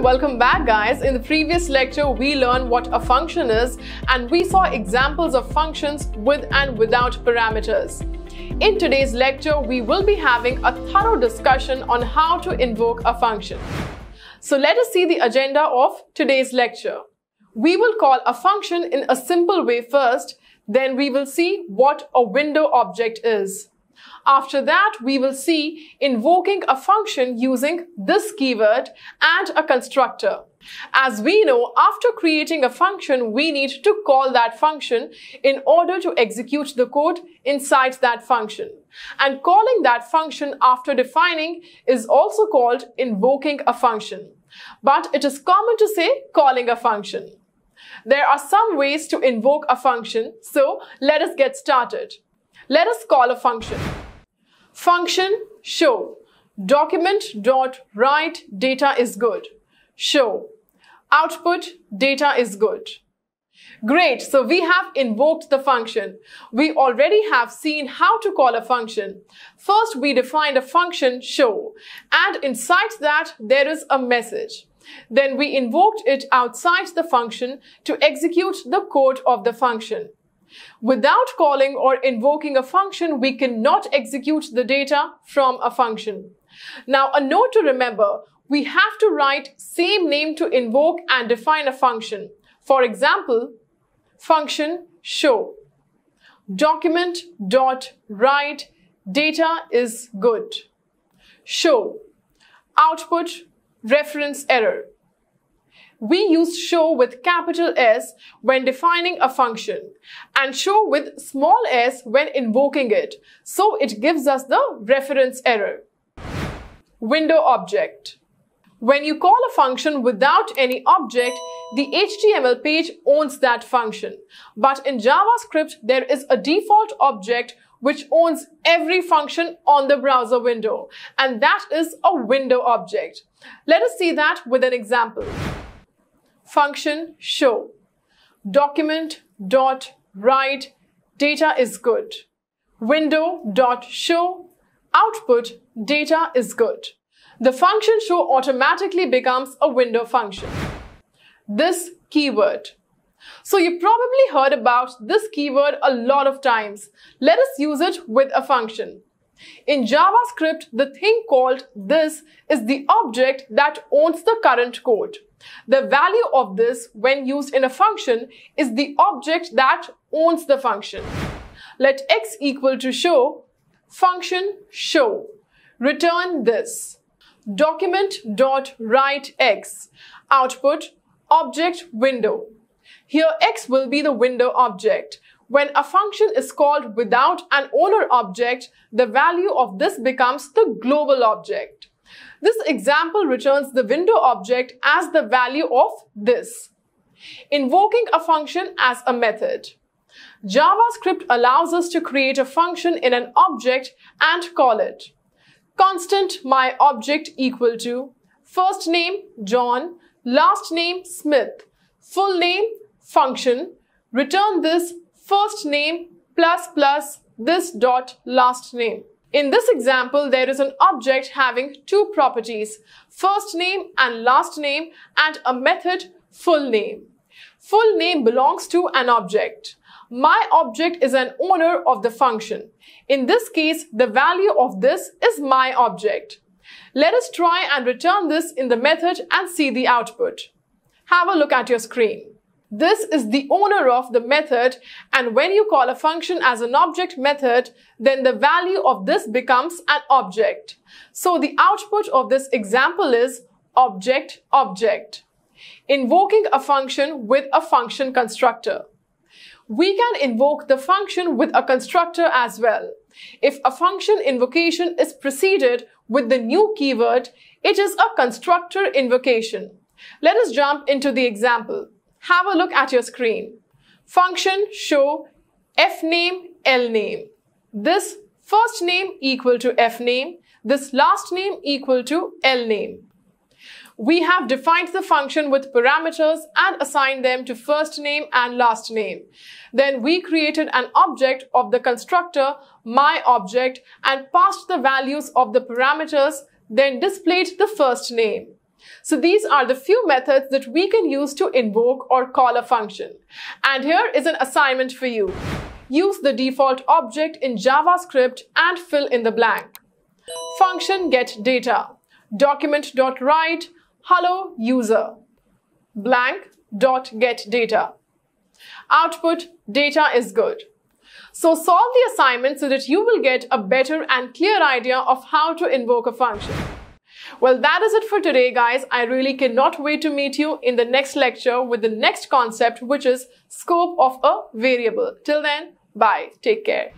welcome back guys. In the previous lecture, we learned what a function is and we saw examples of functions with and without parameters. In today's lecture, we will be having a thorough discussion on how to invoke a function. So let us see the agenda of today's lecture. We will call a function in a simple way first, then we will see what a window object is. After that, we will see invoking a function using this keyword and a constructor. As we know, after creating a function, we need to call that function in order to execute the code inside that function. And calling that function after defining is also called invoking a function. But it is common to say calling a function. There are some ways to invoke a function, so let us get started. Let us call a function. Function show. Document.write data is good. Show. Output data is good. Great, so we have invoked the function. We already have seen how to call a function. First, we defined a function show, and inside that there is a message. Then we invoked it outside the function to execute the code of the function. Without calling or invoking a function, we cannot execute the data from a function. Now, a note to remember, we have to write same name to invoke and define a function. For example, function show. Document.write data is good. Show. Output reference error. We use show with capital S when defining a function and show with small s when invoking it, so it gives us the reference error. Window object. When you call a function without any object, the HTML page owns that function. But in JavaScript, there is a default object which owns every function on the browser window, and that is a window object. Let us see that with an example. Function show. Document.write data is good. Window.show. Output data is good. The function show automatically becomes a window function. This keyword. So you probably heard about this keyword a lot of times. Let us use it with a function. In JavaScript, the thing called this is the object that owns the current code. The value of this, when used in a function, is the object that owns the function. Let x equal to show. Function show. Return this. Document.write x. Output object window. Here x will be the window object. When a function is called without an owner object, the value of this becomes the global object. This example returns the window object as the value of this. Invoking a function as a method. JavaScript allows us to create a function in an object and call it. Constant my object equal to first name John, last name Smith, full name function, return this first name plus this dot last name. In this example, there is an object having two properties, first name and last name, and a method full name. Full name belongs to an object. My object is an owner of the function. In this case, the value of this is my object. Let us try and return this in the method and see the output. Have a look at your screen. This is the owner of the method, and when you call a function as an object method, then the value of this becomes an object. So the output of this example is object. Invoking a function with a function constructor. We can invoke the function with a constructor as well. If a function invocation is preceded with the new keyword, it is a constructor invocation. Let us jump into the example. Have a look at your screen. Function show fname lname. This first name equal to fname. This last name equal to lname. We have defined the function with parameters and assigned them to first name and last name. Then we created an object of the constructor myObject and passed the values of the parameters, then displayed the first name. So these are the few methods that we can use to invoke or call a function. And here is an assignment for you. Use the default object in JavaScript and fill in the blank. Function get data. Document.write hello user. Blank dot get data. Output data is good. So solve the assignment so that you will get a better and clear idea of how to invoke a function. Well, that is it for today, guys. I really cannot wait to meet you in the next lecture with the next concept, which is scope of a variable. Till then, bye. Take care.